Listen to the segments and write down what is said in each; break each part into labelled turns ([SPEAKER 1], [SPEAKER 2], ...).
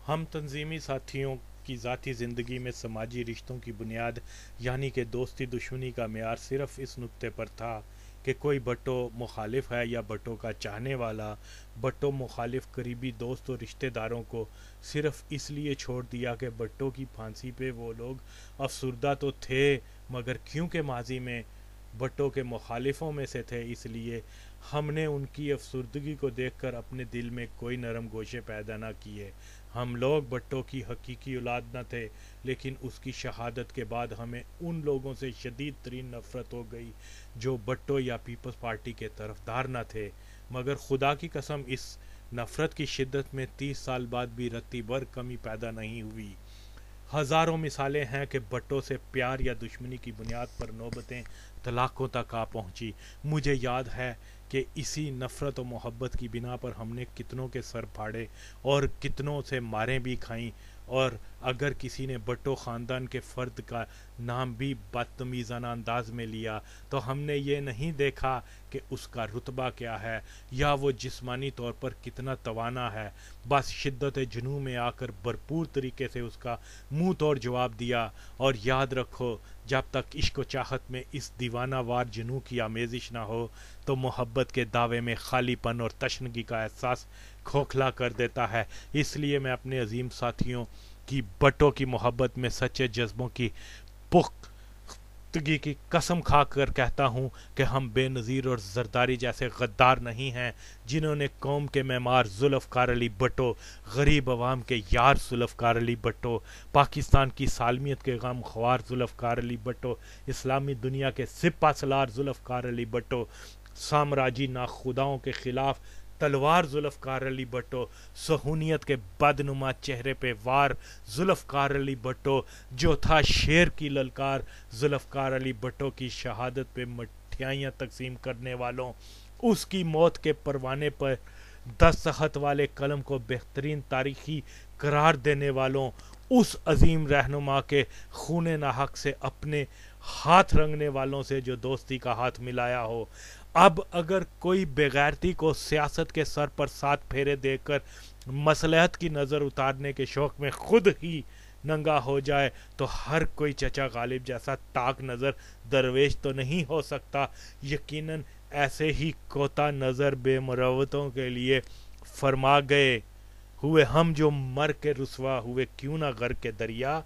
[SPEAKER 1] ہم تنظیمی ساتھیوں کی ذاتی زندگی میں سماجی رشتوں کی بنیاد یعنی کہ دوستی دشمنی کا معیار صرف اس نقطے پر تھا کہ کوئی بھٹو مخالف ہے یا بھٹو کا چاہنے والا۔ بھٹو مخالف قریبی دوست اور رشتہ داروں کو صرف اس لیے چھوڑ دیا کہ بھٹو کی پھانسی پہ وہ لوگ افسردہ تو تھے، مگر کیونکہ ماضی میں بھٹو کے مخالفوں میں سے تھے، اس لیے ہم نے ان کی افسردگی کو دیکھ کر اپنے دل میں کوئی نرم گوشے پیدا نہ کیے۔ ہم لوگ بھٹو کی حقیقی اولاد نہ تھے، لیکن اس کی شہادت کے بعد ہمیں ان لوگوں سے شدید ترین نفرت ہو گئی جو بھٹو یا پیپلز پارٹی کے طرفدار نہ تھے، مگر خدا کی قسم اس نفرت کی شدت میں 30 سال بعد بھی رتی بھر کمی پیدا نہیں ہوئی۔ ہزاروں مثالیں ہیں کہ بھٹو سے پیار یا دشمنی کی بنیاد پر نوبتیں طلاقوں تک آ پہنچی۔ مجھے یاد ہے کہ اسی نفرت و محبت کی بنا پر ہم نے کتنوں کے سر پھاڑے اور کتنوں سے ماریں بھی کھائیں، اور اگر کسی نے بھٹو خاندان کے فرد کا نام بھی بدتمیزانہ انداز میں لیا تو ہم نے یہ نہیں دیکھا کہ اس کا رتبہ کیا ہے یا وہ جسمانی طور پر کتنا توانا ہے، بس شدت جنون میں آ کر بھرپور طریقے سے اس کا منہ توڑ جواب دیا۔ اور یاد رکھو، جب تک عشق و چاہت میں اس دیوانہ وار جنون کی آمیزش نہ ہو تو محبت کے دعوے میں خالی پن اور تشنگی کا احساس کھوکھلا کر دیتا ہے۔ اس لیے میں اپنے عظیم ساتھیوں کی بھٹو کی محبت میں سچے جذبوں کی پختگی کی قسم کھا کر کہتا ہوں کہ ہم بے نظیر اور زرداری جیسے غدار نہیں ہیں، جنہوں نے قوم کے معمار ذوالفقار علی بھٹو، غریب عوام کے یار ذوالفقار علی بھٹو، پاکستان کی سالمیت کے غم خوار ذوالفقار علی بھٹو، اسلامی دنیا کے سپہ سالار ذوالفقار علی بھٹو، سامراجی ناخداؤں کے خلاف تلوار ذوالفقار علی بھٹو، صہیونیت کے بدنما چہرے پہ وار ذوالفقار علی بھٹو، جو تھا شیر کی للکار ذوالفقار علی بھٹو کی شہادت پہ مٹھائیاں تقسیم کرنے والوں، اس کی موت کے پروانے پر دستخط والے قلم کو بہترین تاریخی قرار دینے والوں، اس عظیم رہنما کے خون ناحق سے اپنے ہاتھ رنگنے والوں سے جو دوستی کا ہاتھ ملایا ہو۔ اب اگر کوئی بغیرتی کو سیاست کے سر پر 7 پھیرے دے کر مصلحت کی نظر اتارنے کے شوق میں خود ہی ننگا ہو جائے تو ہر کوئی چچا غالب جیسا طاق نظر درویش تو نہیں ہو سکتا۔ یقیناً ایسے ہی کوتا نظر بے مروتوں کے لیے فرما گئے ہوئے ہم جو مر کے رسوا ہوئے کیوں نہ غرق کے دریا۔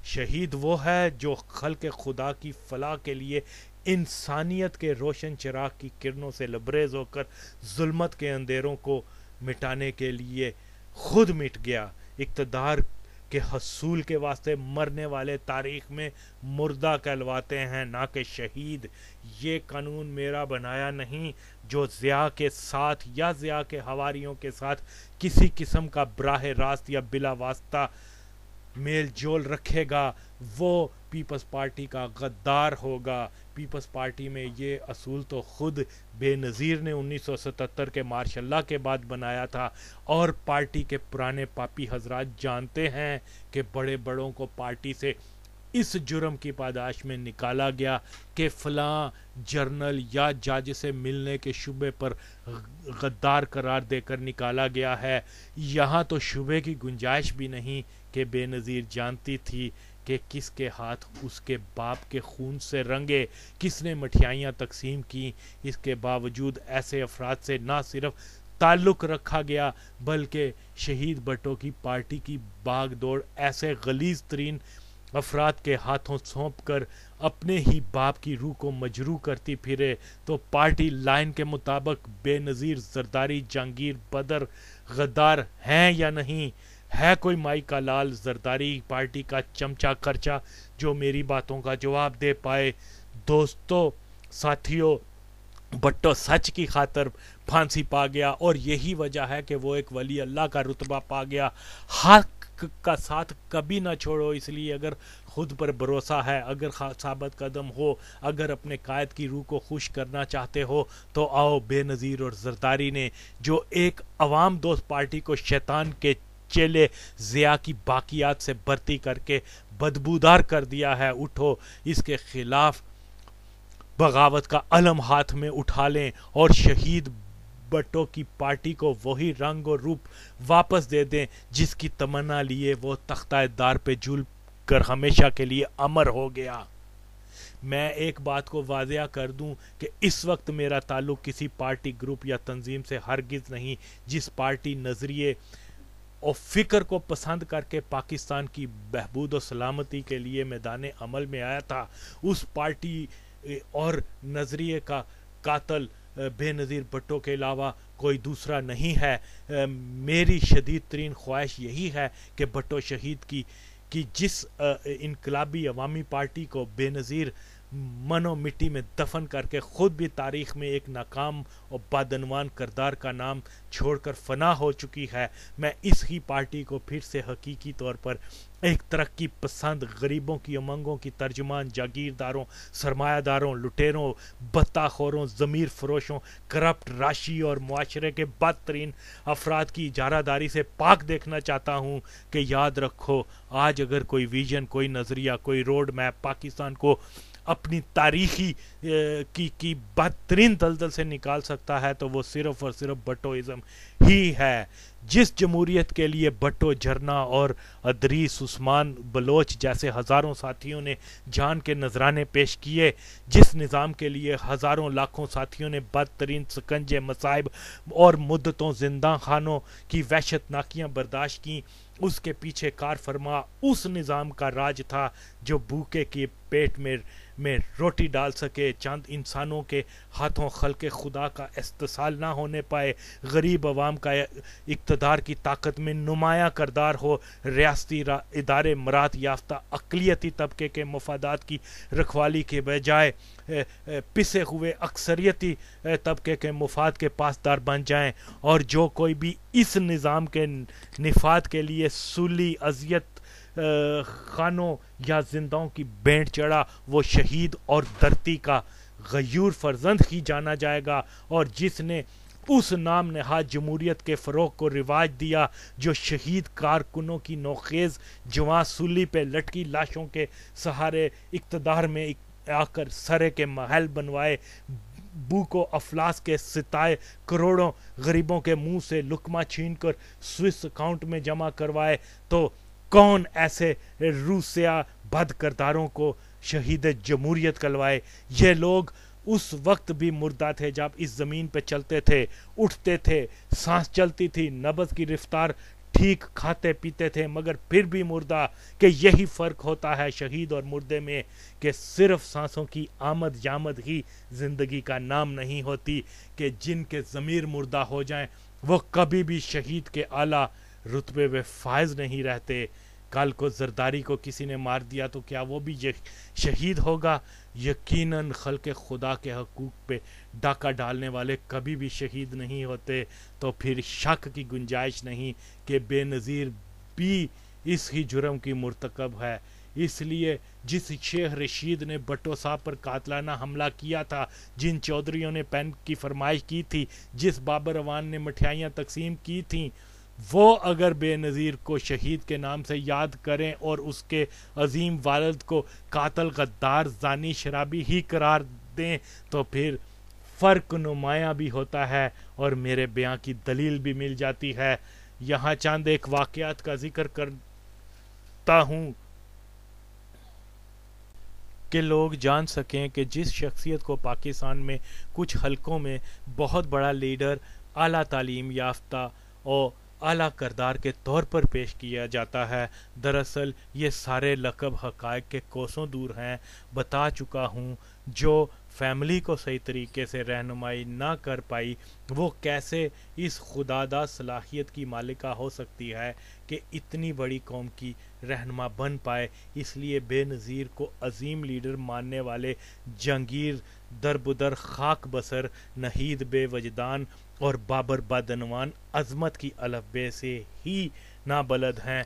[SPEAKER 1] شہید وہ ہے جو خلق خدا کی فلاح کے لیے انسانیت کے روشن چراغ کی کرنوں سے لبریز ہو کر ظلمت کے اندھیروں کو مٹانے کے لیے خود مٹ گیا۔ اقتدار کے حصول کے واسطے مرنے والے تاریخ میں مردہ کہلواتے ہیں، نہ کہ شہید۔ یہ قانون میرا بنایا نہیں۔ جو ضیاء کے ساتھ یا ضیاء کے حواریوں کے ساتھ کسی قسم کا براہ راست یا بلا واسطہ میل جول رکھے گا وہ پیپلز پارٹی کا غدار ہوگا۔ پیپلز پارٹی میں یہ اصول تو خود بے نظیر نے 1977 کے مارش اللہ کے بعد بنایا تھا، اور پارٹی کے پرانے پاپی حضرات جانتے ہیں کہ بڑے بڑوں کو پارٹی سے اس جرم کی پاداش میں نکالا گیا کہ فلاں جرنل یا جج سے ملنے کے شبے پر غدار قرار دے کر نکالا گیا ہے۔ یہاں تو شبے کی گنجائش بھی نہیں کہ بے نظیر جانتی تھی کہ کس کے ہاتھ اس کے باپ کے خون سے رنگے، کس نے مٹھائیاں تقسیم کی۔ اس کے باوجود ایسے افراد سے نہ صرف تعلق رکھا گیا بلکہ شہید بھٹو کی پارٹی کی باغ دوڑ ایسے غلیظ ترین افراد کے ہاتھوں سونپ کر اپنے ہی باپ کی روح کو مجروح کرتی پھرے تو پارٹی لائن کے مطابق بے نظیر زرداری جہانگیر بدر غدار ہیں یا نہیں؟ ہے کوئی مائی کا لال زرداری پارٹی کا چمچہ خرچہ جو میری باتوں کا جواب دے پائے؟ دوستو، ساتھیو، بھٹو سچ کی خاطر پھانسی پا گیا، اور یہی وجہ ہے کہ وہ ایک ولی اللہ کا رتبہ پا گیا۔ حق کا ساتھ کبھی نہ چھوڑو، اس لیے اگر خود پر بھروسہ ہے، اگر ثابت قدم ہو، اگر اپنے قائد کی روح کو خوش کرنا چاہتے ہو تو آؤ بے نظیر اور زرداری نے جو ایک عوام دوست پارٹی کو شیطان کے چیلے ضیاء کی باقیات سے بھرتی کر کے بدبودار کر دیا ہے، اٹھو اس کے خلاف بغاوت کا علم ہاتھ میں اٹھا لیں اور شہید بھٹو کی پارٹی کو وہی رنگ اور روپ واپس دے دیں جس کی تمنا لیے وہ تختہ دار پہ جھول کر ہمیشہ کے لیے امر ہو گیا۔ میں ایک بات کو واضح کر دوں کہ اس وقت میرا تعلق کسی پارٹی گروپ یا تنظیم سے ہرگز نہیں۔ جس پارٹی نظریے اور فکر کو پسند کر کے پاکستان کی بہبود و سلامتی کے لیے میدان عمل میں آیا تھا، اس پارٹی اور نظریے کا قاتل بے نظیر بھٹو کے علاوہ کوئی دوسرا نہیں ہے۔ میری شدید ترین خواہش یہی ہے کہ بھٹو شہید کی جس انقلابی عوامی پارٹی کو بے نظیر من و مٹی میں دفن کر کے خود بھی تاریخ میں ایک ناکام اور بدعنوان کردار کا نام چھوڑ کر فنا ہو چکی ہے، میں اس ہی پارٹی کو پھر سے حقیقی طور پر ایک ترقی پسند، غریبوں کی امنگوں کی ترجمان، جاگیرداروں، سرمایہ داروں، لٹیروں، بتہ خوروں، ضمیر فروشوں، کرپٹ راشی اور معاشرے کے بدترین افراد کی اجارہ داری سے پاک دیکھنا چاہتا ہوں کہ یاد رکھو، آج اگر کوئی ویژن، کوئی نظریہ، کوئی روڈ میپ پاکستان کو اپنی تاریخی کی بدترین دلدل سے نکال سکتا ہے تو وہ صرف اور صرف بھٹوازم ہی ہے۔ جس جمہوریت کے لیے بھٹو، جھرنا اور ادریس عثمان بلوچ جیسے ہزاروں ساتھیوں نے جان کے نذرانے پیش کیے، جس نظام کے لیے ہزاروں لاکھوں ساتھیوں نے بدترین سکنجے، مصائب اور مدتوں زندہ خانوں کی وحشت ناکیاں برداشت کیں، اس کے پیچھے کار فرما اس نظام کا راج تھا جو بھوکے کے پیٹ میں روٹی ڈال سکے، چند انسانوں کے ہاتھوں خلق خدا کا استحصال نہ ہونے پائے، غریب عوام کا اقتدار کی طاقت میں نمایاں کردار ہو، ریاستی ادارے مراد یافتہ اقلیتی طبقے کے مفادات کی رکھوالی کے بجائے پسے ہوئے اکثریتی طبقے کے مفاد کے پاسدار بن جائیں، اور جو کوئی بھی اس نظام کے نفاذ کے لیے سولی، اذیت خانوں یا زندوں کی بینٹ چڑھا، وہ شہید اور دھرتی کا غیور فرزند ہی جانا جائے گا، اور جس نے اس نام نہاد جمہوریت کے فروغ کو رواج دیا جو شہید کارکنوں کی نوخیز جواں سولی پہ لٹکی لاشوں کے سہارے اقتدار میں آ کر سرے کے محل بنوائے، بھوک و افلاس کے ستائے کروڑوں غریبوں کے منہ سے لقمہ چھین کر سوئس اکاؤنٹ میں جمع کروائے، تو کون ایسے روسیا بد کرداروں کو شہید جمہوریت کلوائے؟ یہ لوگ اس وقت بھی مردہ تھے جب اس زمین پہ چلتے تھے، اٹھتے تھے، سانس چلتی تھی، نبض کی رفتار ٹھیک، کھاتے پیتے تھے، مگر پھر بھی مردہ۔ کہ یہی فرق ہوتا ہے شہید اور مردے میں، کہ صرف سانسوں کی آمد جامد ہی زندگی کا نام نہیں ہوتی، کہ جن کے ضمیر مردہ ہو جائیں وہ کبھی بھی شہید کے اعلیٰ رتبے میں فائز نہیں رہتے۔ کل کو زرداری کو کسی نے مار دیا تو کیا وہ بھی شہید ہوگا؟ یقیناً خلق خدا کے حقوق پہ ڈاکہ ڈالنے والے کبھی بھی شہید نہیں ہوتے، تو پھر شک کی گنجائش نہیں کہ بے نظیر بھی اس ہی جرم کی مرتکب ہے۔ اس لیے جس شیخ رشید نے بھٹو صاحب پر قاتلانہ حملہ کیا تھا، جن چودھریوں نے پین کی فرمائش کی تھی، جس بابر اوان نے مٹھائیاں تقسیم کی تھیں، وہ اگر بے نظیر کو شہید کے نام سے یاد کریں اور اس کے عظیم والد کو قاتل، غدار، زانی، شرابی ہی قرار دیں تو پھر فرق نمایاں بھی ہوتا ہے اور میرے بیان کی دلیل بھی مل جاتی ہے۔ یہاں چند ایک واقعات کا ذکر کرتا ہوں کہ لوگ جان سکیں کہ جس شخصیت کو پاکستان میں کچھ حلقوں میں بہت بڑا لیڈر، اعلیٰ تعلیم یافتہ اور اعلیٰ کردار کے طور پر پیش کیا جاتا ہے، دراصل یہ سارے لقب حقائق کے کوسوں دور ہیں۔ بتا چکا ہوں، جو فیملی کو صحیح طریقے سے رہنمائی نہ کر پائی وہ کیسے اس خداداد صلاحیت کی مالکہ ہو سکتی ہے کہ اتنی بڑی قوم کی رہنما بن پائے۔ اس لیے بے نظیر کو عظیم لیڈر ماننے والے جہانگیر دربدر خاک بسر، نہید بے وجدان اور بابر بدعنوان عظمت کی الف بے سے ہی نابلد ہیں۔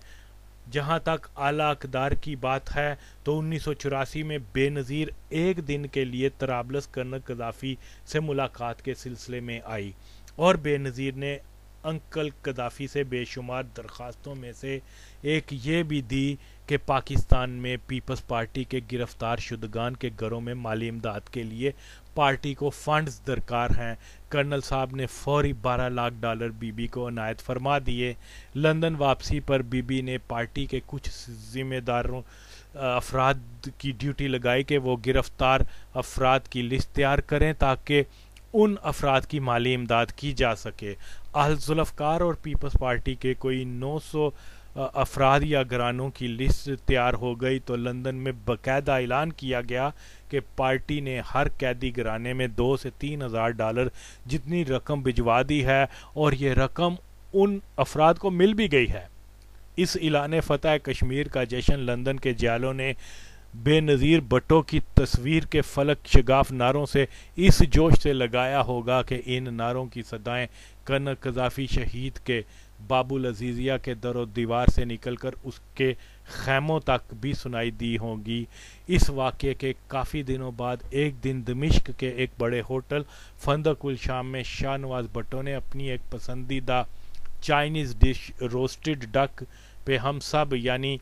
[SPEAKER 1] جہاں تک اعلیٰ اقدار کی بات ہے تو 1984 میں بے نظیر ایک دن کے لیے طرابلس کرنل قذافی سے ملاقات کے سلسلے میں آئی اور بے نظیر نے انکل قذافی سے بے شمار درخواستوں میں سے ایک یہ بھی دی کہ پاکستان میں پیپلز پارٹی کے گرفتار شدگان کے گھروں میں مالی امداد کے لیے پارٹی کو فنڈز درکار ہیں۔ کرنل صاحب نے فوری $12 لاکھ بی بی کو عنایت فرما دیے۔ لندن واپسی پر بی بی نے پارٹی کے کچھ ذمہ داروں افراد کی ڈیوٹی لگائی کہ وہ گرفتار افراد کی لسٹ تیار کریں تاکہ ان افراد کی مالی امداد کی جا سکے۔ اہل ذوالفقار اور پیپلز پارٹی کے کوئی 900 افراد یا گھرانوں کی لسٹ تیار ہو گئی تو لندن میں باقاعدہ اعلان کیا گیا کہ پارٹی نے ہر قیدی گھرانے میں $2,000 سے $3,000 جتنی رقم بھجوا دی ہے اور یہ رقم ان افراد کو مل بھی گئی ہے۔ اس اعلان فتح کشمیر کا جشن لندن کے جیلوں نے بے نظیر بھٹو کی تصویر کے فلک شگاف نعروں سے اس جوش سے لگایا ہوگا کہ ان نعروں کی صدائیں کرنل قذافی شہید کے باب العزیزیہ کے در و دیوار سے نکل کر اس کے خیموں تک بھی سنائی دی ہوں گی۔ اس واقعے کے کافی دنوں بعد ایک دن دمشق کے ایک بڑے ہوٹل فندق الشام میں شاہ نواز بھٹو نے اپنی ایک پسندیدہ چائنیز ڈش روسٹڈ ڈک پہ ہم سب یعنی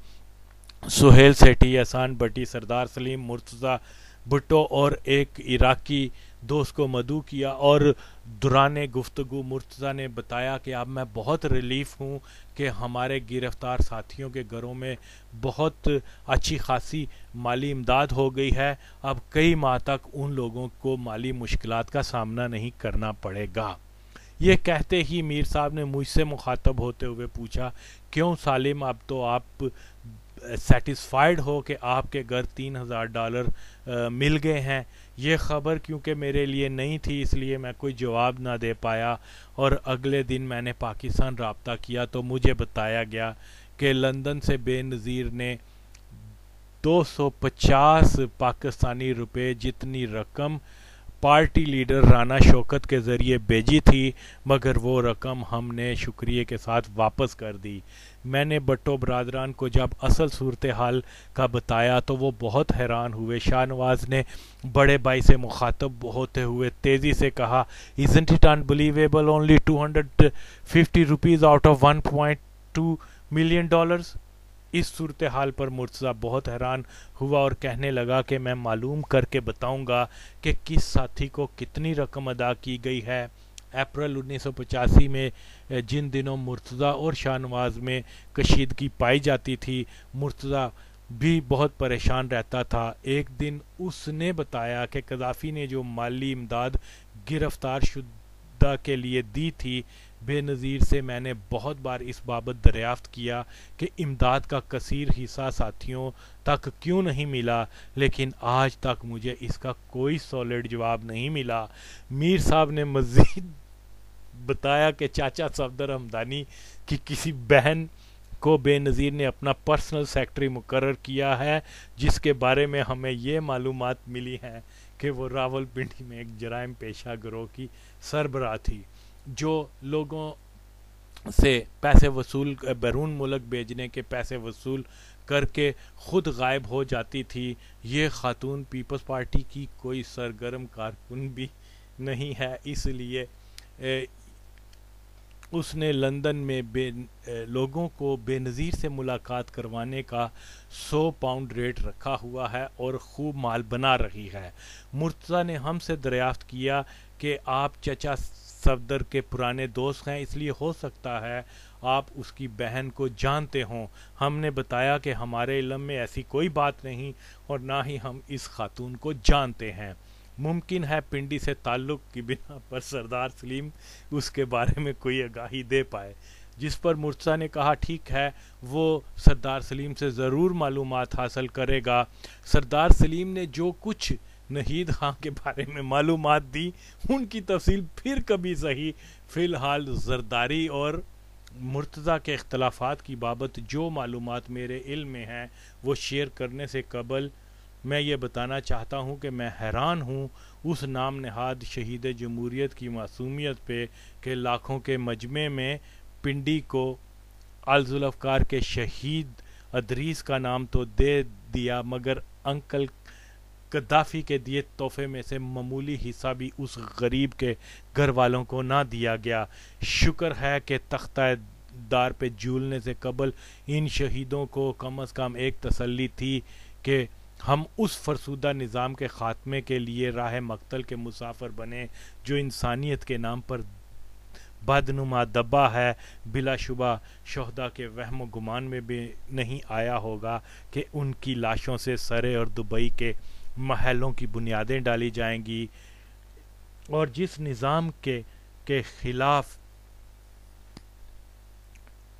[SPEAKER 1] سہیل سیٹھی، احسان بٹی، سردار سلیم، مرتضیٰ بھٹو اور ایک عراقی دوست کو مدعو کیا، اور دوران گفتگو مرتضیٰ نے بتایا کہ اب میں بہت ریلیف ہوں کہ ہمارے گرفتار ساتھیوں کے گھروں میں بہت اچھی خاصی مالی امداد ہو گئی ہے، اب کئی ماہ تک ان لوگوں کو مالی مشکلات کا سامنا نہیں کرنا پڑے گا۔ یہ کہتے ہی میر صاحب نے مجھ سے مخاطب ہوتے ہوئے پوچھا، کیوں سالم، اب تو آپ سیٹسفائیڈ ہو کہ آپ کے گھر $3,000 مل گئے ہیں؟ یہ خبر کیونکہ میرے لیے نہیں تھی اس لیے میں کوئی جواب نہ دے پایا، اور اگلے دن میں نے پاکستان رابطہ کیا تو مجھے بتایا گیا کہ لندن سے بے نظیر نے 250 پاکستانی روپے جتنی رقم پارٹی لیڈر رانا شوکت کے ذریعے بھیجی تھی، مگر وہ رقم ہم نے شکریہ کے ساتھ واپس کر دی۔ میں نے بھٹو برادران کو جب اصل صورتحال کا بتایا تو وہ بہت حیران ہوئے۔ شاہ نواز نے بڑے بھائی سے مخاطب ہوتے ہوئے تیزی سے کہا، "Isn't it unbelievable? Only $250 out of $1.2 million?" اس صورتحال پر مرتضیٰ بہت حیران ہوا اور کہنے لگا کہ میں معلوم کر کے بتاؤں گا کہ کس ساتھی کو کتنی رقم ادا کی گئی ہے۔ اپریل 1985 میں جن دنوں مرتضیٰ اور شاہ نواز میں کشیدگی پائی جاتی تھی، مرتضیٰ بھی بہت پریشان رہتا تھا۔ ایک دن اس نے بتایا کہ قذافی نے جو مالی امداد گرفتار شدہ کے لیے دی تھی، بے نظیر سے میں نے بہت بار اس بابت دریافت کیا کہ امداد کا کثیر حصہ ساتھیوں تک کیوں نہیں ملا، لیکن آج تک مجھے اس کا کوئی سالڈ جواب نہیں ملا۔ میر صاحب نے مزید بتایا کہ چاچا صفدر حمدانی کی کسی بہن کو بے نظیر نے اپنا پرسنل سیکرٹری مقرر کیا ہے، جس کے بارے میں ہمیں یہ معلومات ملی ہیں کہ وہ راول پنڈی میں ایک جرائم پیشہ گروہ کی سربراہ تھی، جو لوگوں سے پیسے وصول بیرون ملک بھیجنے کے پیسے وصول کر کے خود غائب ہو جاتی تھی۔ یہ خاتون پیپلز پارٹی کی کوئی سرگرم کارکن بھی نہیں ہے، اس لیے اس نے لندن میں لوگوں کو بے نظیر سے ملاقات کروانے کا £100 ریٹ رکھا ہوا ہے اور خوب مال بنا رہی ہے۔ مرتضیٰ نے ہم سے دریافت کیا کہ آپ چچا صفدر کے پرانے دوست ہیں، اس لیے ہو سکتا ہے آپ اس کی بہن کو جانتے ہوں۔ ہم نے بتایا کہ ہمارے علم میں ایسی کوئی بات نہیں اور نہ ہی ہم اس خاتون کو جانتے ہیں۔ ممکن ہے پنڈی سے تعلق کی بنا پر سردار سلیم اس کے بارے میں کوئی آگاہی دے پائے، جس پر مرتضیٰ نے کہا ٹھیک ہے، وہ سردار سلیم سے ضرور معلومات حاصل کرے گا۔ سردار سلیم نے جو کچھ نہید خان کے بارے میں معلومات دی ان کی تفصیل پھر کبھی صحیح۔ فی الحال زرداری اور مرتضیٰ کے اختلافات کی بابت جو معلومات میرے علم میں ہیں وہ شیئر کرنے سے قبل میں یہ بتانا چاہتا ہوں کہ میں حیران ہوں اس نام نہاد شہید جمہوریت کی معصومیت پہ کہ لاکھوں کے مجمع میں پنڈی کو الذوالفقار کے شہید ادریس کا نام تو دے دیا، مگر انکل قذافی کے دیے تحفے میں سے معمولی حصہ بھی اس غریب کے گھر والوں کو نہ دیا گیا۔ شکر ہے کہ تختہ دار پہ جھولنے سے قبل ان شہیدوں کو کم از کم ایک تسلی تھی کہ ہم اس فرسودہ نظام کے خاتمے کے لیے راہ مقتل کے مسافر بنے جو انسانیت کے نام پر بدنما دبا ہے۔ بلا شبہ شہداء کے وہم و گمان میں بھی نہیں آیا ہوگا کہ ان کی لاشوں سے سرے اور دبئی کے محلوں کی بنیادیں ڈالی جائیں گی، اور جس نظام کے خلاف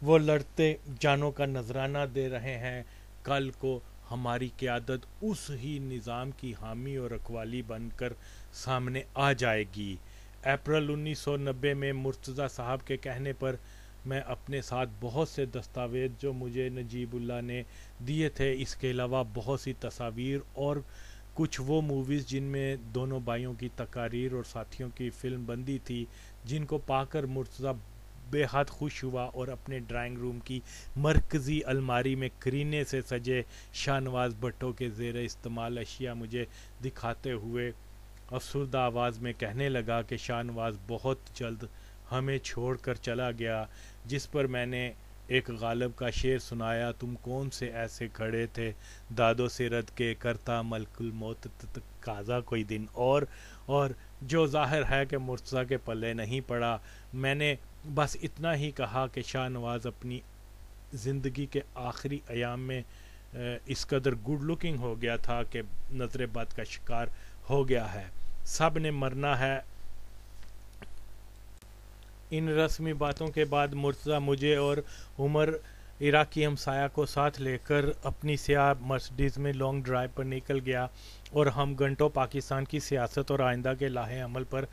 [SPEAKER 1] وہ لڑتے جانوں کا نذرانہ دے رہے ہیں، کل کو ہماری قیادت اس ہی نظام کی حامی اور رکھوالی بن کر سامنے آ جائے گی۔ اپریل 1990 میں مرتضیٰ صاحب کے کہنے پر میں اپنے ساتھ بہت سے دستاویز جو مجھے نجیب اللہ نے دیے تھے، اس کے علاوہ بہت سی تصاویر اور کچھ وہ موویز جن میں دونوں بھائیوں کی تقاریر اور ساتھیوں کی فلم بندی تھی، جن کو پا کر مرتضیٰ بے حد خوش ہوا اور اپنے ڈرائنگ روم کی مرکزی الماری میں کرینے سے سجے شاہ نواز بھٹو کے زیر استعمال اشیاء مجھے دکھاتے ہوئے افسردہ آواز میں کہنے لگا کہ شاہ نواز بہت جلد ہمیں چھوڑ کر چلا گیا، جس پر میں نے ایک غالب کا شعر سنایا: تم کون سے ایسے کھڑے تھے داد و سرد کے، کرتا ملک الموت تقاضا کوئی دن، اور جو ظاہر ہے کہ مرتضیٰ کے پلے نہیں پڑا۔ میں نے بس اتنا ہی کہا کہ شاہ نواز اپنی زندگی کے آخری ایام میں اس قدر گڈ لکنگ ہو گیا تھا کہ نظر بد کا شکار ہو گیا ہے، سب نے مرنا ہے۔ ان رسمی باتوں کے بعد مرتضیٰ مجھے اور عمر عراقی ہمسایہ کو ساتھ لے کر اپنی سیاہ مرسڈیز میں لانگ ڈرائیو پر نکل گیا، اور ہم گھنٹوں پاکستان کی سیاست اور آئندہ کے لاہے عمل پر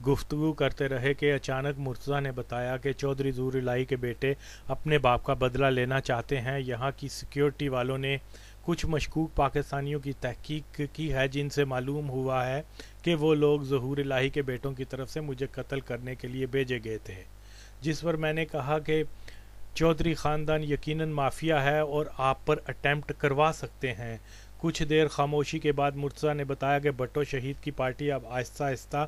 [SPEAKER 1] گفتگو کرتے رہے کہ اچانک مرتضیٰ نے بتایا کہ چودھری ظہور الہی کے بیٹے اپنے باپ کا بدلہ لینا چاہتے ہیں۔ یہاں کی سیکیورٹی والوں نے کچھ مشکوک پاکستانیوں کی تحقیق کی ہے، جن سے معلوم ہوا ہے کہ وہ لوگ ظہور الہی کے بیٹوں کی طرف سے مجھے قتل کرنے کے لیے بھیجے گئے تھے، جس پر میں نے کہا کہ چودھری خاندان یقیناً مافیا ہے اور آپ پر اٹیمپٹ کروا سکتے ہیں۔ کچھ دیر خاموشی کے بعد مرتضیٰ نے بتایا کہ بھٹو شہید کی پارٹی اب آہستہ آہستہ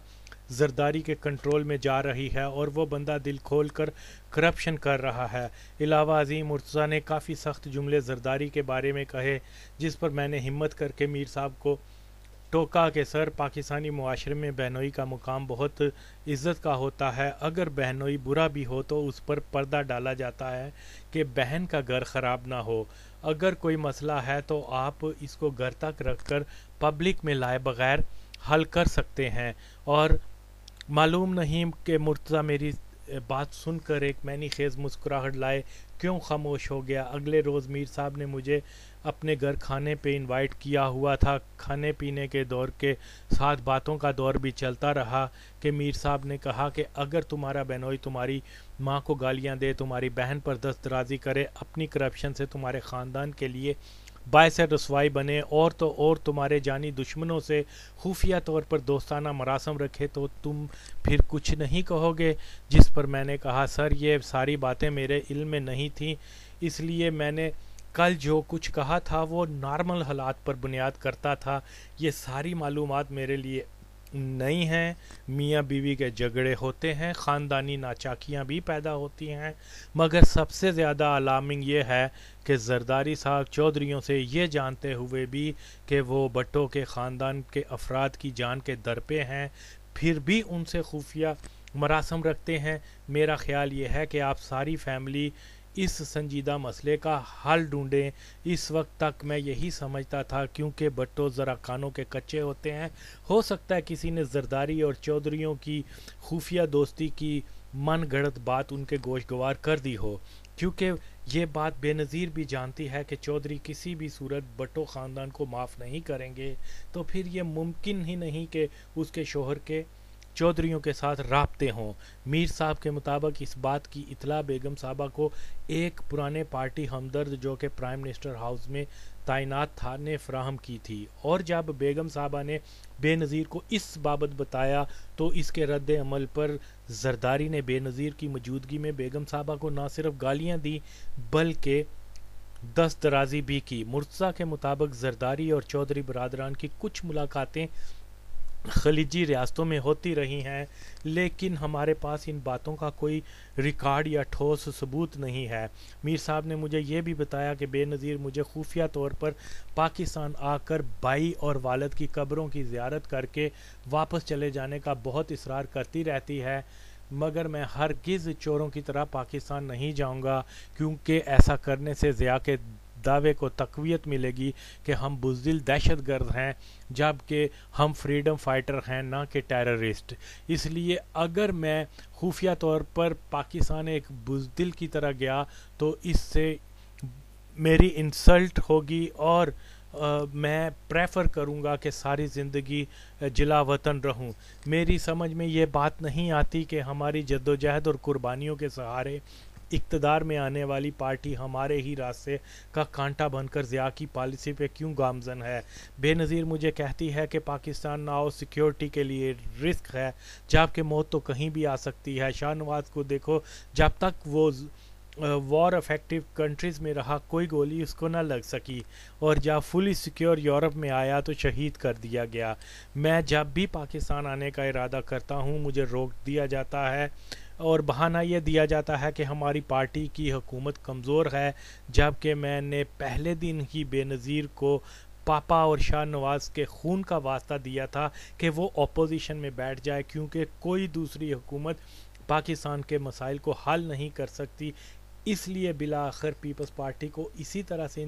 [SPEAKER 1] زرداری کے کنٹرول میں جا رہی ہے اور وہ بندہ دل کھول کر کرپشن کر رہا ہے۔ علاوہ ازیں مرتضیٰ نے کافی سخت جملے زرداری کے بارے میں کہے، جس پر میں نے ہمت کر کے میر صاحب کو ٹوکا کہ سر، پاکستانی معاشرے میں بہنوئی کا مقام بہت عزت کا ہوتا ہے، اگر بہنوئی برا بھی ہو تو اس پر پردہ ڈالا جاتا ہے کہ بہن کا گھر خراب نہ ہو، اگر کوئی مسئلہ ہے تو آپ اس کو گھر تک رکھ کر پبلک میں لائے بغیر حل کر سکتے ہیں۔ اور معلوم نہیں کہ مرتضیٰ میری بات سن کر ایک معنی خیز مسکراہٹ لائے کیوں خاموش ہو گیا۔ اگلے روز میر صاحب نے مجھے اپنے گھر کھانے پہ انوائٹ کیا ہوا تھا۔ کھانے پینے کے دور کے ساتھ باتوں کا دور بھی چلتا رہا کہ میر صاحب نے کہا کہ اگر تمہارا بہنوئی تمہاری ماں کو گالیاں دے، تمہاری بہن پر دست درازی کرے، اپنی کرپشن سے تمہارے خاندان کے لیے باعث رسوائی بنے، اور تو اور تمہارے جانی دشمنوں سے خفیہ طور پر دوستانہ مراسم رکھے، تو تم پھر کچھ نہیں کہو گے؟ جس پر میں نے کہا سر، یہ ساری باتیں میرے علم میں نہیں تھیں، اس لیے میں نے کل جو کچھ کہا تھا وہ نارمل حالات پر بنیاد کرتا تھا، یہ ساری معلومات میرے لیے نہیں ہیں۔ میاں بیوی کے جھگڑے ہوتے ہیں، خاندانی ناچاکیاں بھی پیدا ہوتی ہیں، مگر سب سے زیادہ الارمنگ یہ ہے کہ زرداری صاحب چودھریوں سے یہ جانتے ہوئے بھی کہ وہ بھٹو کے خاندان کے افراد کی جان کے در پہ ہیں، پھر بھی ان سے خفیہ مراسم رکھتے ہیں۔ میرا خیال یہ ہے کہ آپ ساری فیملی اس سنجیدہ مسئلے کا حل ڈھونڈیں۔ اس وقت تک میں یہی سمجھتا تھا، کیونکہ بھٹو ذرا کانوں کے کچے ہوتے ہیں، ہو سکتا ہے کسی نے زرداری اور چودھریوں کی خفیہ دوستی کی من گھڑت بات ان کے گوش گوار کر دی ہو، کیونکہ یہ بات بے نظیر بھی جانتی ہے کہ چودھری کسی بھی صورت بھٹو خاندان کو معاف نہیں کریں گے، تو پھر یہ ممکن ہی نہیں کہ اس کے شوہر کے چودھریوں کے ساتھ رابطے ہوں۔ میر صاحب کے مطابق اس بات کی اطلاع بیگم صاحبہ کو ایک پرانے پارٹی ہمدرد جو کہ پرائم منسٹر ہاؤس میں تعینات تھا نے فراہم کی تھی، اور جب بیگم صاحبہ نے بے نظیر کو اس بابت بتایا تو اس کے رد عمل پر زرداری نے بے نظیر کی موجودگی میں بیگم صاحبہ کو نہ صرف گالیاں دی بلکہ دست درازی بھی کی۔ مرتضیٰ کے مطابق زرداری اور چودھری برادران کی کچھ ملاقاتیں خلیجی ریاستوں میں ہوتی رہی ہیں، لیکن ہمارے پاس ان باتوں کا کوئی ریکارڈ یا ٹھوس ثبوت نہیں ہے۔ میر صاحب نے مجھے یہ بھی بتایا کہ بے نظیر مجھے خفیہ طور پر پاکستان آ کر بھائی اور والد کی قبروں کی زیارت کر کے واپس چلے جانے کا بہت اصرار کرتی رہتی ہے، مگر میں ہرگز چوروں کی طرح پاکستان نہیں جاؤں گا، کیونکہ ایسا کرنے سے ضیاء کے دعوے کو تقویت ملے گی کہ ہم بزدل دہشت گرد ہیں، جبکہ ہم فریڈم فائٹر ہیں، نہ کہ ٹیررسٹ۔ اس لیے اگر میں خفیہ طور پر پاکستان ایک بزدل کی طرح گیا تو اس سے میری انسلٹ ہوگی، اور میں پریفر کروں گا کہ ساری زندگی جلا وطن رہوں۔ میری سمجھ میں یہ بات نہیں آتی کہ ہماری جدوجہد اور قربانیوں کے سہارے اقتدار میں آنے والی پارٹی ہمارے ہی راستے کا کانٹا بن کر ضیاء کی پالیسی پہ کیوں گامزن ہے۔ بے نظیر مجھے کہتی ہے کہ پاکستان ناؤ سیکیورٹی کے لیے رسک ہے، جبکہ موت تو کہیں بھی آ سکتی ہے۔ شاہ نواز کو دیکھو، جب تک وہ وار افیکٹو کنٹریز میں رہا کوئی گولی اس کو نہ لگ سکی، اور جب فلی سیکیور یورپ میں آیا تو شہید کر دیا گیا۔ میں جب بھی پاکستان آنے کا ارادہ کرتا ہوں مجھے روک دیا جاتا ہے، اور بہانہ یہ دیا جاتا ہے کہ ہماری پارٹی کی حکومت کمزور ہے، جبکہ میں نے پہلے دن ہی بے نظیر کو پاپا اور شاہ نواز کے خون کا واسطہ دیا تھا کہ وہ اپوزیشن میں بیٹھ جائے، کیونکہ کوئی دوسری حکومت پاکستان کے مسائل کو حل نہیں کر سکتی۔ اس لیے بالآخر پیپلز پارٹی کو اسی طرح سے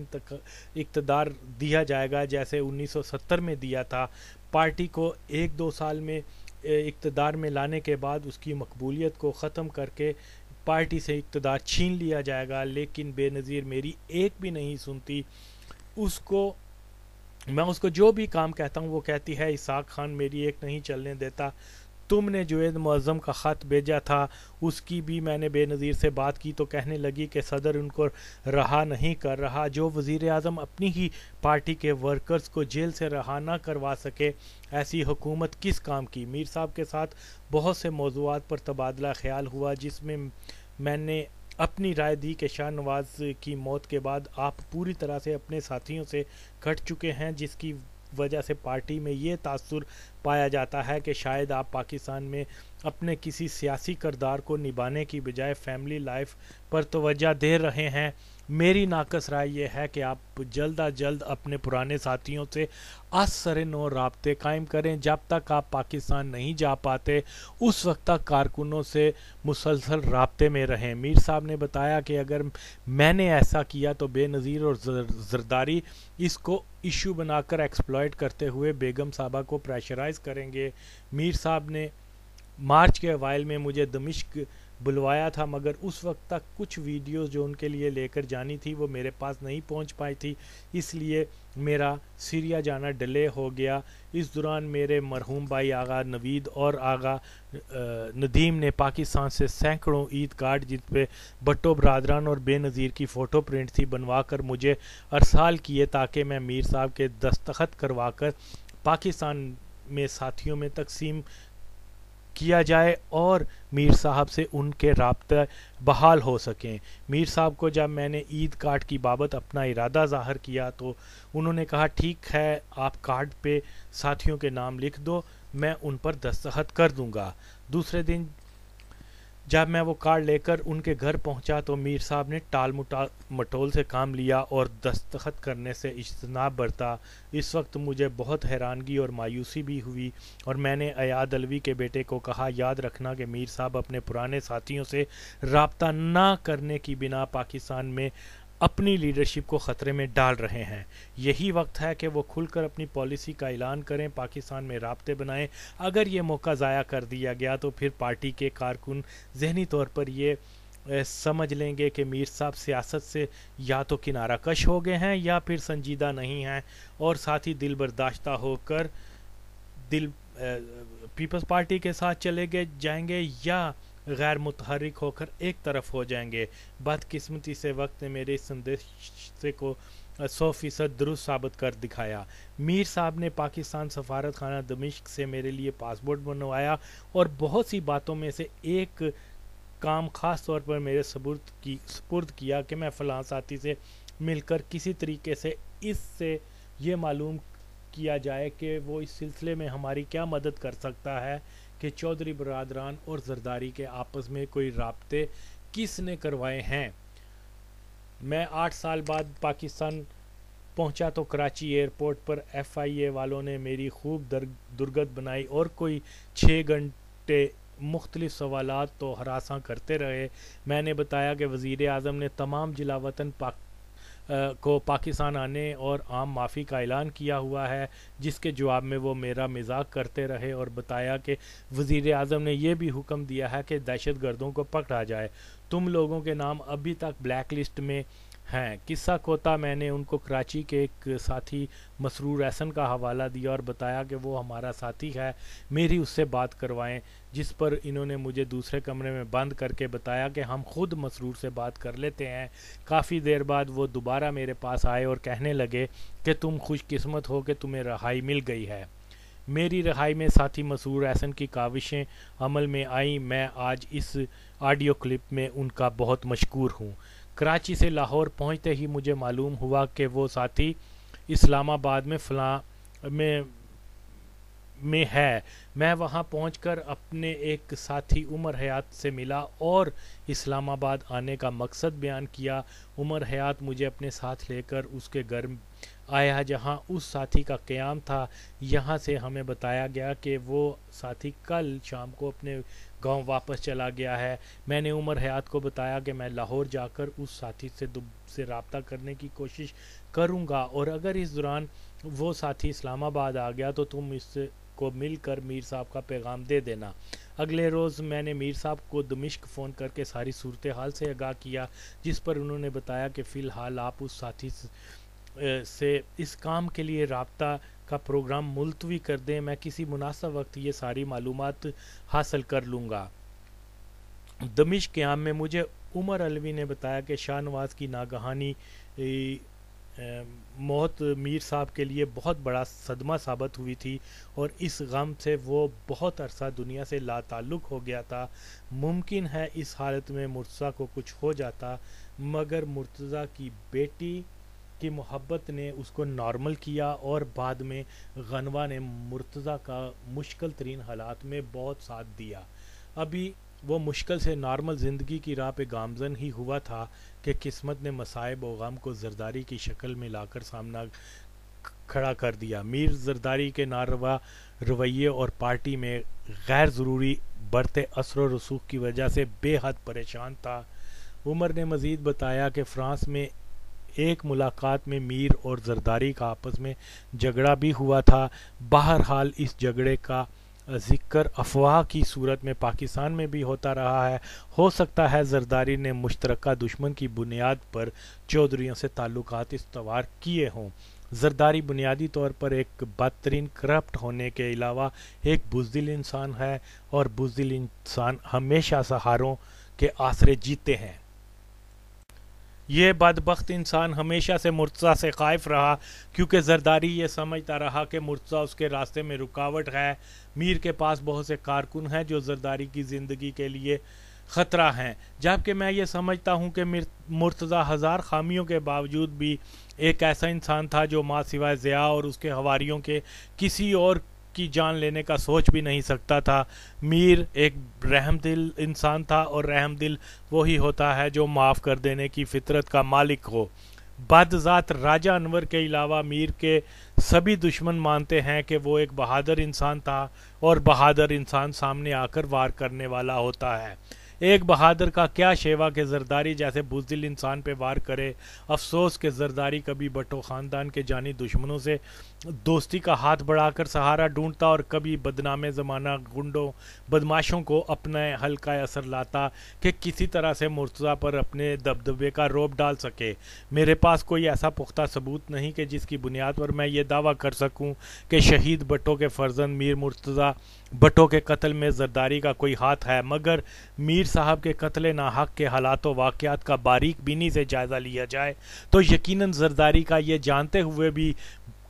[SPEAKER 1] اقتدار دیا جائے گا جیسے 1970 میں دیا تھا۔ پارٹی کو 1-2 سال میں اقتدار میں لانے کے بعد اس کی مقبولیت کو ختم کر کے پارٹی سے اقتدار چھین لیا جائے گا، لیکن بے نظیر میری ایک بھی نہیں سنتی۔ میں اس کو جو بھی کام کہتا ہوں وہ کہتی ہے اسحاق خان میری ایک نہیں چلنے دیتا۔ تم نے جوید معظم کا خط بھیجا تھا، اس کی بھی میں نے بے نظیر سے بات کی تو کہنے لگی کہ صدر ان کو رہا نہیں کر رہا۔ جو وزیر اعظم اپنی ہی پارٹی کے ورکرز کو جیل سے رہا نہ کروا سکے، ایسی حکومت کس کام کی؟ میر صاحب کے ساتھ بہت سے موضوعات پر تبادلہ خیال ہوا، جس میں میں نے اپنی رائے دی کہ شاہ نواز کی موت کے بعد آپ پوری طرح سے اپنے ساتھیوں سے کٹ چکے ہیں، جس کی وجہ سے پارٹی میں یہ تاثر پایا جاتا ہے کہ شاید آپ پاکستان میں اپنے کسی سیاسی کردار کو نبھانے کی بجائے فیملی لائف پر توجہ دے رہے ہیں۔ میری ناقص رائے یہ ہے کہ آپ جلد از جلد اپنے پرانے ساتھیوں سے از سر نو رابطے قائم کریں۔ جب تک آپ پاکستان نہیں جا پاتے اس وقت تک کارکنوں سے مسلسل رابطے میں رہیں۔ میر صاحب نے بتایا کہ اگر میں نے ایسا کیا تو بے نظیر اور زرداری اس کو ایشو بنا کر ایکسپلائٹ کرتے ہوئے بیگم صاحبہ کو پریشرائز کریں گے۔ میر صاحب نے مارچ کے اوائل میں مجھے دمشق بلوایا تھا، مگر اس وقت تک کچھ ویڈیوز جو ان کے لیے لے کر جانی تھی وہ میرے پاس نہیں پہنچ پائی تھی، اس لیے میرا سیریا جانا ڈیلے ہو گیا۔ اس دوران میرے مرحوم بھائی آغا نوید اور آغا ندیم نے پاکستان سے سینکڑوں عید کارڈ جن پہ بھٹو برادران اور بے نظیر کی فوٹو پرنٹ تھی بنوا کر مجھے ارسال کیے تاکہ میں میر صاحب کے دستخط کروا کر پاکستان میں ساتھیوں میں تقسیم کیا جائے اور میر صاحب سے ان کے رابطے بحال ہو سکیں۔ میر صاحب کو جب میں نے عید کارڈ کی بابت اپنا ارادہ ظاہر کیا تو انہوں نے کہا ٹھیک ہے، آپ کارڈ پہ ساتھیوں کے نام لکھ دو، میں ان پر دستخط کر دوں گا۔ دوسرے دن جب میں وہ کارڈ لے کر ان کے گھر پہنچا تو میر صاحب نے ٹال مٹول سے کام لیا اور دستخط کرنے سے اجتناب برتا۔ اس وقت مجھے بہت حیرانگی اور مایوسی بھی ہوئی، اور میں نے ایاد علوی کے بیٹے کو کہا یاد رکھنا کہ میر صاحب اپنے پرانے ساتھیوں سے رابطہ نہ کرنے کی بنا پاکستان میں اپنی لیڈرشپ کو خطرے میں ڈال رہے ہیں۔ یہی وقت ہے کہ وہ کھل کر اپنی پالیسی کا اعلان کریں، پاکستان میں رابطے بنائیں۔ اگر یہ موقع ضائع کر دیا گیا تو پھر پارٹی کے کارکن ذہنی طور پر یہ سمجھ لیں گے کہ میر صاحب سیاست سے یا تو کنارہ کش ہو گئے ہیں یا پھر سنجیدہ نہیں ہیں، اور ساتھ ہی دل برداشتہ ہو کر پیپلز پارٹی کے ساتھ چلے جائیں گے یا غیر متحرک ہو کر ایک طرف ہو جائیں گے۔ بدقسمتی سے وقت نے میرے اس سندیش کو 100% درست ثابت کر دکھایا۔ میر صاحب نے پاکستان سفارت خانہ دمشق سے میرے لیے پاسپورٹ بنوایا، اور بہت سی باتوں میں سے ایک کام خاص طور پر میرے سپرد کیا کہ میں فلاں ساتھی سے مل کر کسی طریقے سے اس سے یہ معلوم کیا جائے کہ وہ اس سلسلے میں ہماری کیا مدد کر سکتا ہے کہ چودھری برادران اور زرداری کے آپس میں کوئی رابطے کس نے کروائے ہیں۔ میں 8 سال بعد پاکستان پہنچا تو کراچی ایئرپورٹ پر FIA والوں نے میری خوب درگت بنائی اور کوئی 6 گھنٹے مختلف سوالات تو ہراساں کرتے رہے۔ میں نے بتایا کہ وزیر اعظم نے تمام جلا وطن کو پاکستان آنے اور عام معافی کا اعلان کیا ہوا ہے، جس کے جواب میں وہ میرا مذاق کرتے رہے اور بتایا کہ وزیر اعظم نے یہ بھی حکم دیا ہے کہ دہشت گردوں کو پکڑا جائے۔ تم لوگوں کے نام ابھی تک بلیک لسٹ میں ہیں۔ قصہ کوتا میں نے ان کو کراچی کے ایک ساتھی مسرور احسن کا حوالہ دیا اور بتایا کہ وہ ہمارا ساتھی ہے، میری اس سے بات کروائیں، جس پر انہوں نے مجھے دوسرے کمرے میں بند کر کے بتایا کہ ہم خود مسرور سے بات کر لیتے ہیں۔ کافی دیر بعد وہ دوبارہ میرے پاس آئے اور کہنے لگے کہ تم خوش قسمت ہو کہ تمہیں رہائی مل گئی ہے۔ میری رہائی میں ساتھی مسرور احسن کی کاوشیں عمل میں آئیں۔ میں آج اس آڈیو کلپ میں ان کا بہت مشکور ہوں۔ کراچی سے لاہور پہنچتے ہی مجھے معلوم ہوا کہ وہ ساتھی اسلام آباد میں فلاں میں ہے۔ میں وہاں پہنچ کر اپنے ایک ساتھی عمر حیات سے ملا اور اسلام آباد آنے کا مقصد بیان کیا۔ عمر حیات مجھے اپنے ساتھ لے کر اس کے گھر آیا جہاں اس ساتھی کا قیام تھا۔ یہاں سے ہمیں بتایا گیا کہ وہ ساتھی کل شام کو اپنے گاؤں واپس چلا گیا ہے۔ میں نے عمر حیات کو بتایا کہ میں لاہور جا کر اس ساتھی سے رابطہ کرنے کی کوشش کروں گا اور اگر اس دوران وہ ساتھی اسلام آباد آ گیا تو تم اس کو مل کر میر صاحب کا پیغام دے دینا۔ اگلے روز میں نے میر صاحب کو دمشق فون کر کے ساری صورتحال سے آگاہ کیا، جس پر انہوں نے بتایا کہ فی الحال آپ اس ساتھی سے اس کام کے لیے رابطہ کا پروگرام ملتوی کر دیں، میں کسی مناسب وقت یہ ساری معلومات حاصل کر لوں گا۔ دمشق قیام میں مجھے عمر علوی نے بتایا کہ شاہ نواز کی ناگہانی موت میر صاحب کے لیے بہت بڑا صدمہ ثابت ہوئی تھی اور اس غم سے وہ بہت عرصہ دنیا سے لا تعلق ہو گیا تھا۔ ممکن ہے اس حالت میں مرتضیٰ کو کچھ ہو جاتا، مگر مرتضیٰ کی بیٹی کی محبت نے اس کو نارمل کیا اور بعد میں غنوہ نے مرتضیٰ کا مشکل ترین حالات میں بہت ساتھ دیا۔ ابھی وہ مشکل سے نارمل زندگی کی راہ پہ گامزن ہی ہوا تھا کہ قسمت نے مصائب و غم کو زرداری کی شکل میں لا کر سامنا کھڑا کر دیا۔ میر زرداری کے ناروا رویے اور پارٹی میں غیر ضروری بڑھتے اثر و رسوخ کی وجہ سے بے حد پریشان تھا۔ عمر نے مزید بتایا کہ فرانس میں ایک ملاقات میں میر اور زرداری کا آپس میں جھگڑا بھی ہوا تھا۔ بہرحال اس جھگڑے کا ذکر افواہ کی صورت میں پاکستان میں بھی ہوتا رہا ہے۔ ہو سکتا ہے زرداری نے مشترکہ دشمن کی بنیاد پر چودھریوں سے تعلقات استوار کیے ہوں۔ زرداری بنیادی طور پر ایک بدترین کرپٹ ہونے کے علاوہ ایک بزدل انسان ہے اور بزدل انسان ہمیشہ سہاروں کے آسرے جیتے ہیں۔ یہ بدبخت انسان ہمیشہ سے مرتضیٰ سے خائف رہا کیونکہ زرداری یہ سمجھتا رہا کہ مرتضیٰ اس کے راستے میں رکاوٹ ہے۔ میر کے پاس بہت سے کارکن ہیں جو زرداری کی زندگی کے لیے خطرہ ہیں، جبکہ میں یہ سمجھتا ہوں کہ مرتضیٰ ہزار خامیوں کے باوجود بھی ایک ایسا انسان تھا جو ماں سوائے ضیاء اور اس کے حواریوں کے کسی اور کی جان لینے کا سوچ بھی نہیں سکتا تھا۔ میر ایک رحم دل انسان تھا اور رحم دل وہی ہوتا ہے جو معاف کر دینے کی فطرت کا مالک ہو۔ بدذات راجہ انور کے علاوہ میر کے سبھی دشمن مانتے ہیں کہ وہ ایک بہادر انسان تھا اور بہادر انسان سامنے آ کر وار کرنے والا ہوتا ہے۔ ایک بہادر کا کیا شیوا کہ زرداری جیسے بزدل انسان پہ وار کرے۔ افسوس کہ زرداری کبھی بھٹو خاندان کے جانی دشمنوں سے دوستی کا ہاتھ بڑھا کر سہارا ڈھونڈتا اور کبھی بدنام زمانہ گنڈوں بدماشوں کو اپنے حلقہ اثر لاتا کہ کسی طرح سے مرتضیٰ پر اپنے دبدبے کا روب ڈال سکے۔ میرے پاس کوئی ایسا پختہ ثبوت نہیں کہ جس کی بنیاد پر میں یہ دعویٰ کر سکوں کہ شہید بھٹو کے فرزند میر مرتضیٰ بھٹو کے قتل میں زرداری کا کوئی ہاتھ ہے، مگر میر صاحب کے قتل ناحق کے حالات و واقعات کا باریک بینی سے جائزہ لیا جائے تو یقیناً زرداری کا یہ جانتے ہوئے بھی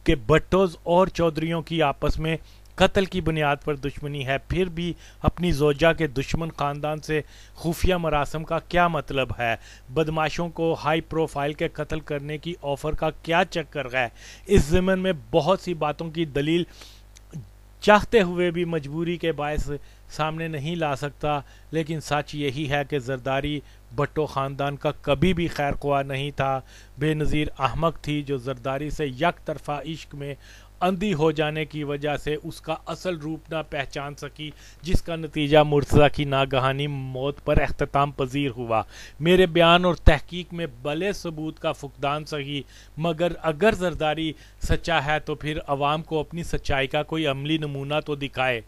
[SPEAKER 1] کہ بھٹوز اور چودھریوں کی آپس میں قتل کی بنیاد پر دشمنی ہے، پھر بھی اپنی زوجہ کے دشمن خاندان سے خفیہ مراسم کا کیا مطلب ہے؟ بدماشوں کو ہائی پروفائل کے قتل کرنے کی آفر کا کیا چکر ہے؟ اس ضمن میں بہت سی باتوں کی دلیل چاہتے ہوئے بھی مجبوری کے باعث سامنے نہیں لا سکتا، لیکن سچ یہی ہے کہ زرداری بھٹو خاندان کا کبھی بھی خیر خواہ نہیں تھا۔ بے نظیر احمق تھی جو زرداری سے یک طرفہ عشق میں اندھی ہو جانے کی وجہ سے اس کا اصل روپ نہ پہچان سکی، جس کا نتیجہ مرتضیٰ کی ناگہانی موت پر اختتام پذیر ہوا۔ میرے بیان اور تحقیق میں بلے ثبوت کا فقدان سہی، مگر اگر زرداری سچا ہے تو پھر عوام کو اپنی سچائی کا کوئی عملی نمونہ تو دکھائے۔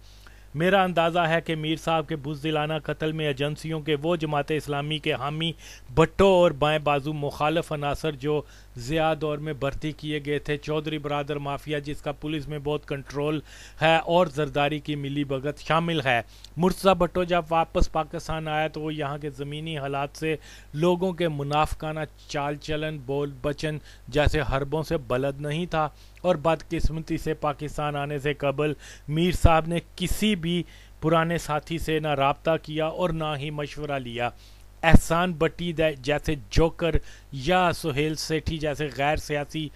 [SPEAKER 1] میرا اندازہ ہے کہ میر صاحب کے بزدلانہ قتل میں ایجنسیوں کے وہ جماعت اسلامی کے حامی بھٹو اور بائیں بازو مخالف عناصر جو ضیاء دور میں بھرتی کیے گئے تھے، چودھری برادر مافیا جس کا پولیس میں بہت کنٹرول ہے، اور زرداری کی ملی بھگت شامل ہے۔ مرتضیٰ بھٹو جب واپس پاکستان آیا تو وہ یہاں کے زمینی حالات سے، لوگوں کے منافقانہ چال چلن، بول بچن جیسے حربوں سے بلد نہیں تھا، اور بدقسمتی سے پاکستان آنے سے قبل میر صاحب نے کسی بھی پرانے ساتھی سے نہ رابطہ کیا اور نہ ہی مشورہ لیا۔ احسان بٹی جیسے جوکر یا سہیل سیٹھی جیسے غیر سیاسی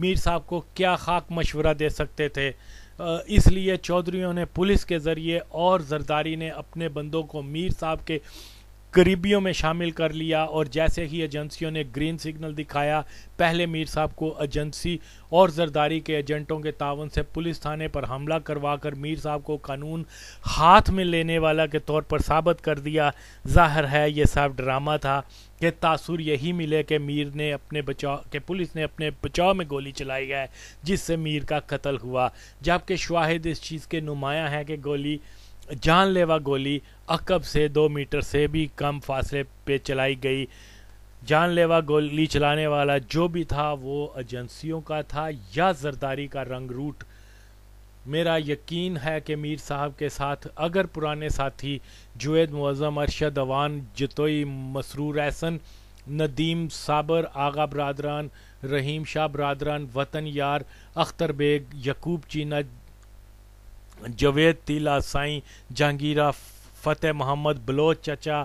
[SPEAKER 1] میر صاحب کو کیا خاک مشورہ دے سکتے تھے؟ اس لیے چودھریوں نے پولیس کے ذریعے اور زرداری نے اپنے بندوں کو میر صاحب کے قریبیوں میں شامل کر لیا، اور جیسے ہی ایجنسیوں نے گرین سگنل دکھایا، پہلے میر صاحب کو ایجنسی اور زرداری کے ایجنٹوں کے تعاون سے پولیس تھانے پر حملہ کروا کر میر صاحب کو قانون ہاتھ میں لینے والا کے طور پر ثابت کر دیا۔ ظاہر ہے یہ سب ڈرامہ تھا کہ تاثر یہی ملے کہ پولیس نے اپنے بچاؤ میں گولی چلائی ہے، جس سے میر کا قتل ہوا، جبکہ شواہد اس چیز کے نمایاں ہیں کہ گولی جان لیوا گولی عقب سے 2 میٹر سے بھی کم فاصلے پہ چلائی گئی۔ جان لیوا گولی چلانے والا جو بھی تھا وہ ایجنسیوں کا تھا یا زرداری کا رنگ روٹ۔ میرا یقین ہے کہ میر صاحب کے ساتھ اگر پرانے ساتھی جوید معظم، ارشد اوان، جتوئی، مسرور احسن، ندیم صابر، آغا برادران، رحیم شاہ برادران، وطن یار، اختر بیگ، یعقوب چینا، جوید تیلا، سائیں جہانگیرہ، فتح محمد بلوچ چچا،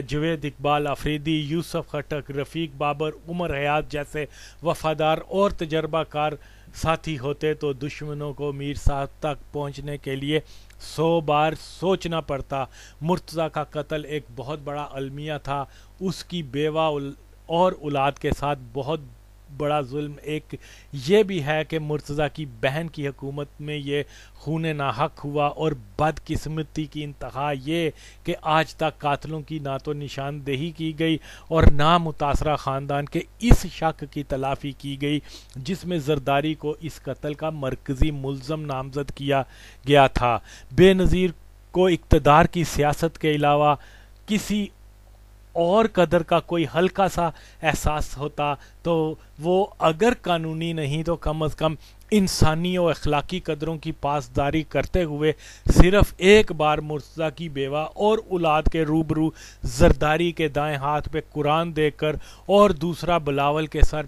[SPEAKER 1] جوید اقبال آفریدی، یوسف خٹک، رفیق بابر، عمر حیات جیسے وفادار اور تجربہ کار ساتھی ہوتے تو دشمنوں کو میر صاحب تک پہنچنے کے لیے 100 بار سوچنا پڑتا۔ مرتضیٰ کا قتل ایک بہت بڑا المیہ تھا، اس کی بیوہ اور اولاد کے ساتھ بہت بڑا ظلم ایک یہ بھی ہے کہ مرتضیٰ کی بہن کی حکومت میں یہ خون ناحق ہوا، اور بدقسمتی کی انتہا یہ کہ آج تک قاتلوں کی نہ تو نشاندہی کی گئی اور نہ متاثرہ خاندان کے اس شک کی تلافی کی گئی جس میں زرداری کو اس قتل کا مرکزی ملزم نامزد کیا گیا تھا۔ بے نظیر کو اقتدار کی سیاست کے علاوہ کسی اور قدر کا کوئی ہلکا سا احساس ہوتا تو وہ اگر قانونی نہیں تو کم از کم انسانی و اخلاقی قدروں کی پاسداری کرتے ہوئے صرف ایک بار مرتضیٰ کی بیوہ اور اولاد کے روبرو زرداری کے دائیں ہاتھ پہ قرآن دے کر اور دوسرا بلاول کے سر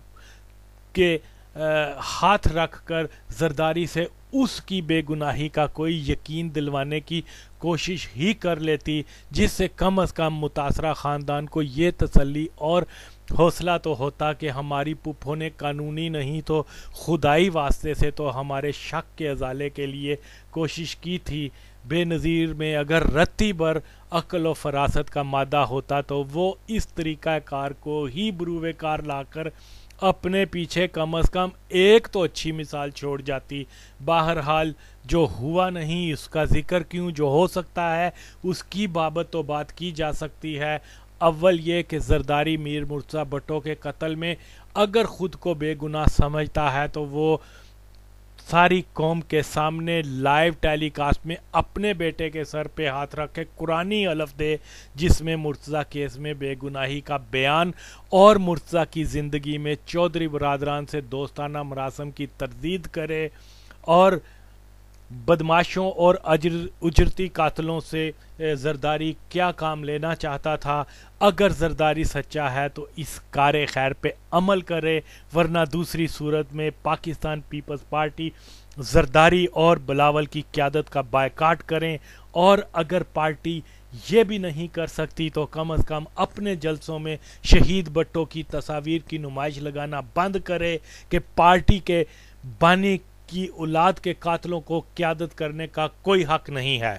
[SPEAKER 1] کے ہاتھ رکھ کر زرداری سے اس کی بے گناہی کا کوئی یقین دلوانے کی کوشش ہی کر لیتی، جس سے کم از کم متاثرہ خاندان کو یہ تسلی اور حوصلہ تو ہوتا کہ ہماری پھپھو نے قانونی نہیں تو خدائی واسطے سے تو ہمارے شک کے ازالے کے لیے کوشش کی تھی۔ بے نظیر میں اگر رتی بر عقل و فراست کا مادہ ہوتا تو وہ اس طریقہ کار کو ہی بروئے کار لا کر اپنے پیچھے کم از کم ایک تو اچھی مثال چھوڑ جاتی۔ بہرحال جو ہوا نہیں اس کا ذکر کیوں، جو ہو سکتا ہے اس کی بابت تو بات کی جا سکتی ہے۔ اول یہ کہ زرداری میر مرتضیٰ بھٹو کے قتل میں اگر خود کو بے گناہ سمجھتا ہے تو وہ ساری قوم کے سامنے لائیو ٹیلی کاسٹ میں اپنے بیٹے کے سر پہ ہاتھ رکھ کے قرآنی حلف دے جس میں مرتضیٰ کیس میں بے گناہی کا بیان اور مرتضیٰ کی زندگی میں چودھری برادران سے دوستانہ مراسم کی تردید کرے، اور بدماشوں اور اجرتی قاتلوں سے زرداری کیا کام لینا چاہتا تھا؟ اگر زرداری سچا ہے تو اس کار خیر پہ عمل کرے، ورنہ دوسری صورت میں پاکستان پیپلز پارٹی زرداری اور بلاول کی قیادت کا بائیکاٹ کریں، اور اگر پارٹی یہ بھی نہیں کر سکتی تو کم از کم اپنے جلسوں میں شہید بٹوں کی تصاویر کی نمائش لگانا بند کرے کہ پارٹی کے بانی کی اولاد کے قاتلوں کو قیادت کرنے کا کوئی حق نہیں ہے۔